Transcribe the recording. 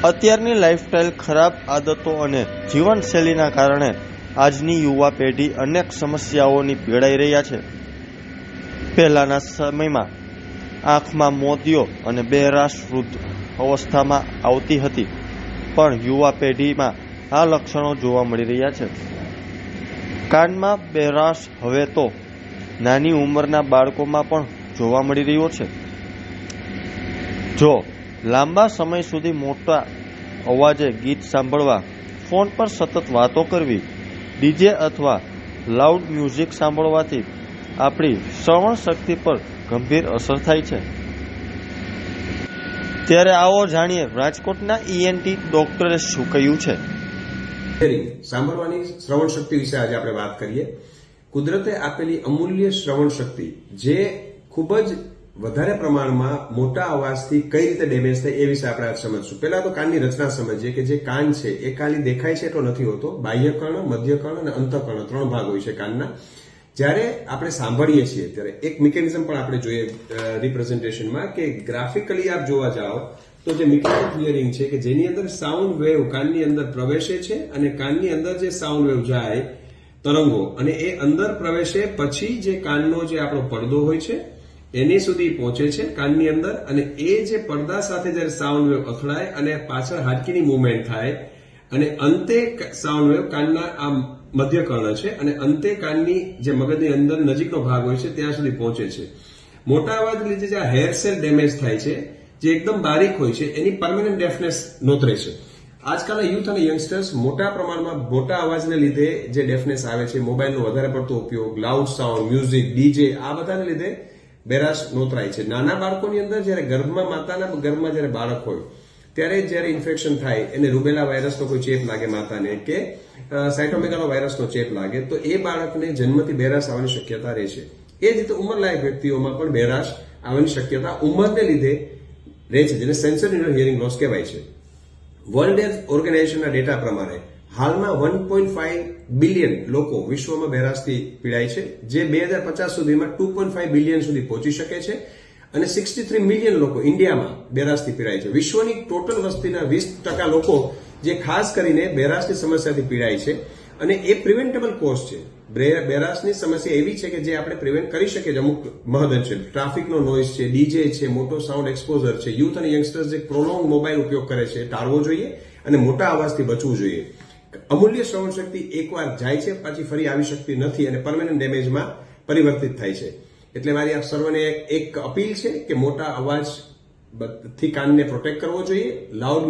અત્યારની લાઇફસ્ટાઇલ, ખરાબ આદતો અને જીવનશૈલીના કારણે આજની યુવા પેઢી અનેક સમસ્યાઓની પીડાઈ રહ્યા છે. પહેલાના સમયમાં આંખમાં મોતિયો અને બહેરાશ વૃદ્ધ અવસ્થામાં આવતી હતી, પણ યુવા પેઢીમાં આ લક્ષણો જોવા મળી રહ્યા છે. કાનમાં બહેરાશ હવે તો નાની ઉંમરના બાળકોમાં પણ જોવા મળી રહ્યો છે. જો લાંબા સમય સુધી મોટા અવાજે ગીત સાંભળવા, ફોન પર સતત વાતો કરવી, ડીજે અથવા લાઉડ મ્યુઝિક સાંભળવાથી આપણી શ્રવણ શક્તિ પર ગંભીર અસર થાય છે. ત્યારે આવો જાણીએ રાજકોટના ઈએનટી ડોક્ટરે શું કહ્યું છે. સાંભળવાની શ્રવણ શક્તિ વિશે આજે આપણે વાત કરીએ. કુદરતે આપેલી અમૂલ્ય શ્રવણ શક્તિ જે ખૂબ જ વધારે પ્રમાણમાં મોટા અવાજથી કઈ રીતે ડેમેજ થાય એ વિશે આપણે સમજશું. પહેલા તો કાનની રચના સમજીએ કે જે કાન છે એ ખાલી દેખાય છે એટલો નથી હોતો. બાહ્યકર્ણ, મધ્યકર્ણ અને અંતઃકર્ણ 3 ભાગ હોય છે કાનના. જ્યારે આપણે સાંભળીએ છીએ ત્યારે એક મિકેનિઝમ પણ આપણે જોઈએ રિપ્રેઝન્ટેશનમાં કે ગ્રાફિકલી આપ જોવા જાઓ તો જે મિકેનિકલ હિયરિંગ છે કે જેની અંદર સાઉન્ડ વેવ કાનની અંદર પ્રવેશે છે અને કાનની અંદર જે સાઉન્ડ વેવ જાય તરંગો અને એ અંદર પ્રવેશે પછી જે કાનનો જે આપણો પડદો હોય છે એની સુધી પહોંચે છે કાનની અંદર, અને એ જે પડદા સાથે જયારે સાઉન્ડ વેવ અથડાય અને પાછળ હાડકીની મુવમેન્ટ થાય અને અંતે સાઉન્ડ વેવ કાનના આ મધ્યકર્ણ છે અને અંતે કાનની જે મગજની અંદર નજીકનો ભાગ હોય છે ત્યાં સુધી પહોંચે છે. મોટા અવાજ લીધે જે આ હેર સેલ ડેમેજ થાય છે જે એકદમ બારીક હોય છે એની પરમેનન્ટ ડેફનેસ નોતરે છે. આજકાલના યુથ અને યંગસ્ટર્સ મોટા પ્રમાણમાં મોટા અવાજને લીધે જે ડેફનેસ આવે છે, મોબાઈલનો વધારે પડતો ઉપયોગ, લાઉડ સાઉન્ડ, મ્યુઝિક, ડીજે, આ બધાને લીધે બેરાશ નોતરાય છે. નાના બાળકોની અંદર જયારે ગર્ભમાં માતાના ગર્ભમાં જયારે બાળક હોય ત્યારે જયારે ઇન્ફેક્શન થાય, એને રૂબેલા વાયરસનો કોઈ ચેપ લાગે માતાને કે સાયટોમેગાલો વાયરસનો ચેપ લાગે તો એ બાળકને જન્મથી બેરાશ આવવાની શક્યતા રહે છે. એ જ રીતે ઉંમરલાયક વ્યક્તિઓમાં પણ બેરાશ આવવાની શક્યતા ઉંમરને લીધે રહે છે, જેને સેન્સરી હિયરિંગ લોસ કહેવાય છે. વર્લ્ડ હેલ્થ ઓર્ગેનાઇઝેશનના ડેટા પ્રમાણે હાલમાં 1.5 બિલિયન લોકો વિશ્વમાં બેરાશથી પીડાય છે, જે 2050 સુધીમાં 2.5 બિલિયન સુધી પહોંચી શકે છે, અને 63 મિલિયન લોકો ઇન્ડિયામાં બેરાશથી પીડાય છે. વિશ્વની ટોટલ વસ્તીના 20% લોકો જે ખાસ કરીને બેરાશની સમસ્યાથી પીડાય છે, અને એ પ્રિવેન્ટેબલ કોઝ છે. બેરાશની સમસ્યા એવી છે કે જે આપણે પ્રિવેન્ટ કરી શકીએ અમુક મહદઅંશે. ટ્રાફિકનો નોઇઝ છે, ડીજે છે, મોટો સાઉન્ડ એક્સપોઝર છે, યુથ અને યંગસ્ટર્સ જે પ્રોલોંગ મોબાઈલ ઉપયોગ કરે છે ટાળવો જોઈએ અને મોટા અવાજથી બચવું જોઈએ. અમૂલ્ય શ્રવણ શક્તિ એકવાર જાય છે પછી ફરી આવી શકતી નથી અને પરમેનન્ટ ડેમેજમાં પરિવર્તિત થાય છે. એટલે મારી આપ સર્વને એક અપીલ છે કે મોટા અવાજથી કાનને પ્રોટેક્ટ કરવો જોઈએ. લાઉડ